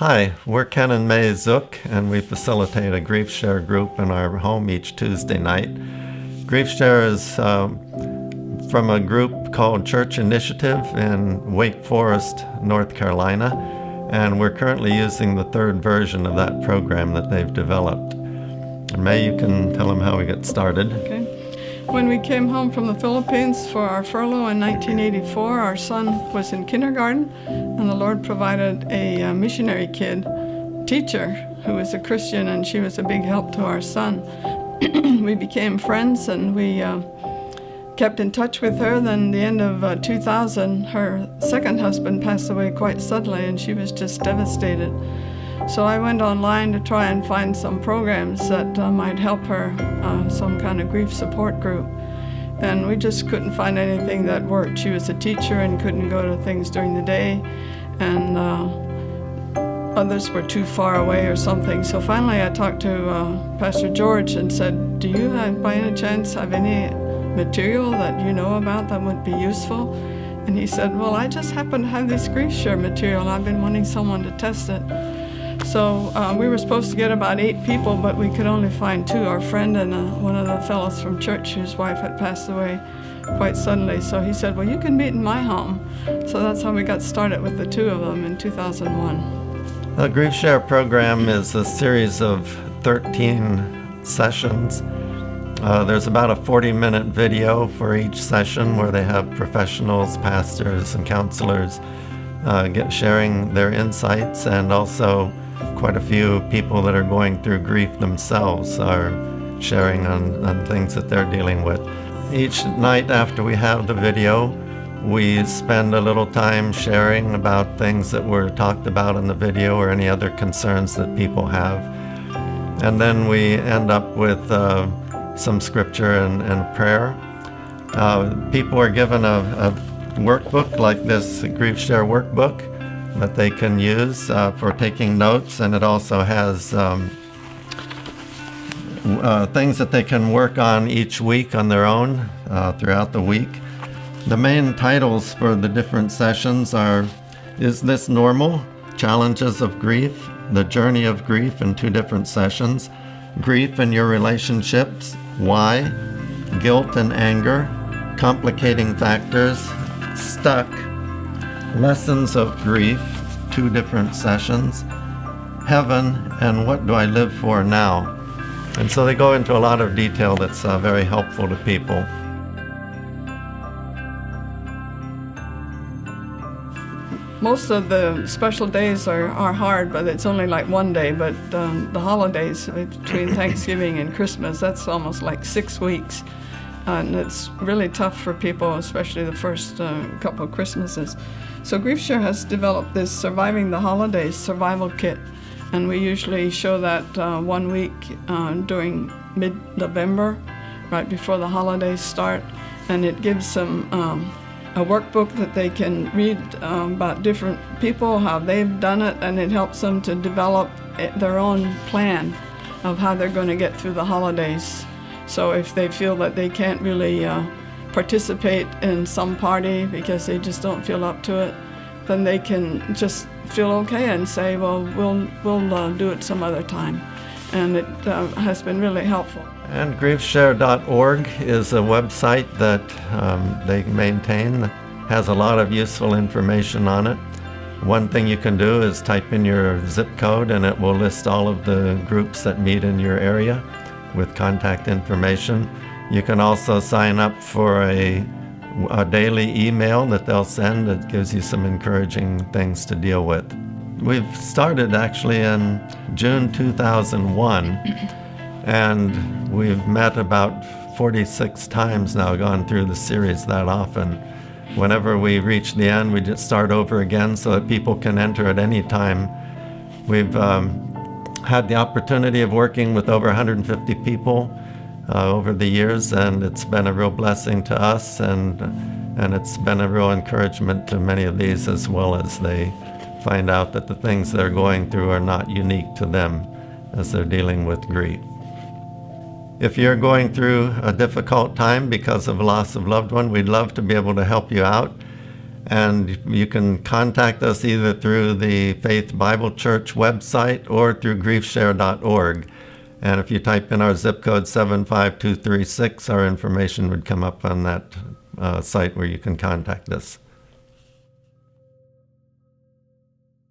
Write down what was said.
Hi, we're Ken and Mae Zook, and we facilitate a grief share group in our home each Tuesday night. Grief share is from a group called Church Initiative in Wake Forest, North Carolina, and we're currently using the third version of that program that they've developed. And Mae, you can tell them how we got started. Okay. When we came home from the Philippines for our furlough in 1984, our son was in kindergarten, and the Lord provided a missionary kid teacher who was a Christian, and she was a big help to our son. We became friends, and we kept in touch with her. Then the end of 2000, her second husband passed away quite suddenly, and she was just devastated. So I went online to try and find some programs that might help her, some kind of grief support group. And we just couldn't find anything that worked. She was a teacher and couldn't go to things during the day, and others were too far away or something. So finally I talked to Pastor George and said, do you by any chance have any material that you know about that would be useful? And he said, well, I just happen to have this grief share material. I've been wanting someone to test it. So we were supposed to get about 8 people, but we could only find 2, our friend and one of the fellows from church whose wife had passed away quite suddenly. So he said, well, you can meet in my home. So that's how we got started with the 2 of them in 2001. The Grief Share program is a series of 13 sessions. There's about a 40-minute video for each session where they have professionals, pastors, and counselors sharing their insights, and also quite a few people that are going through grief themselves are sharing on things that they're dealing with. Each night after we have the video, we spend a little time sharing about things that were talked about in the video or any other concerns that people have. And then we end up with some scripture and prayer. People are given a workbook like this Grief Share workbook that they can use for taking notes, and it also has things that they can work on each week on their own throughout the week. The main titles for the different sessions are Is This Normal? Challenges of Grief, The Journey of Grief in 2 different sessions, Grief in Your Relationships, Why, Guilt and Anger, Complicating Factors, Stuck, Lessons of Grief, 2 different sessions, Heaven, and What Do I Live For Now? And so they go into a lot of detail that's very helpful to people. Most of the special days are hard, but it's only like 1 day. But the holidays between Thanksgiving and Christmas, that's almost like 6 weeks. And it's really tough for people, especially the first couple of Christmases. So Grief Share has developed this Surviving the Holidays survival kit, and we usually show that 1 week during mid-November, right before the holidays start, and it gives them a workbook that they can read about different people, how they've done it, and it helps them to develop their own plan of how they're going to get through the holidays. So if they feel that they can't really participate in some party because they just don't feel up to it, then they can just feel okay and say, well, we'll do it some other time. And it has been really helpful. And griefshare.org is a website that they maintain that has a lot of useful information on it. One thing you can do is type in your zip code, and it will list all of the groups that meet in your area with contact information. You can also sign up for a daily email that they'll send that gives you some encouraging things to deal with. We've started actually in June 2001, and we've met about 46 times now, gone through the series that often. Whenever we reach the end, we just start over again so that people can enter at any time. We've had the opportunity of working with over 150 people over the years, and it's been a real blessing to us, and it's been a real encouragement to many of these, as well as they find out that the things they're going through are not unique to them as they're dealing with grief. If you're going through a difficult time because of loss of loved one, we'd love to be able to help you out. And you can contact us either through the Faith Bible Church website or through griefshare.org. And if you type in our zip code 75236, our information would come up on that site where you can contact us.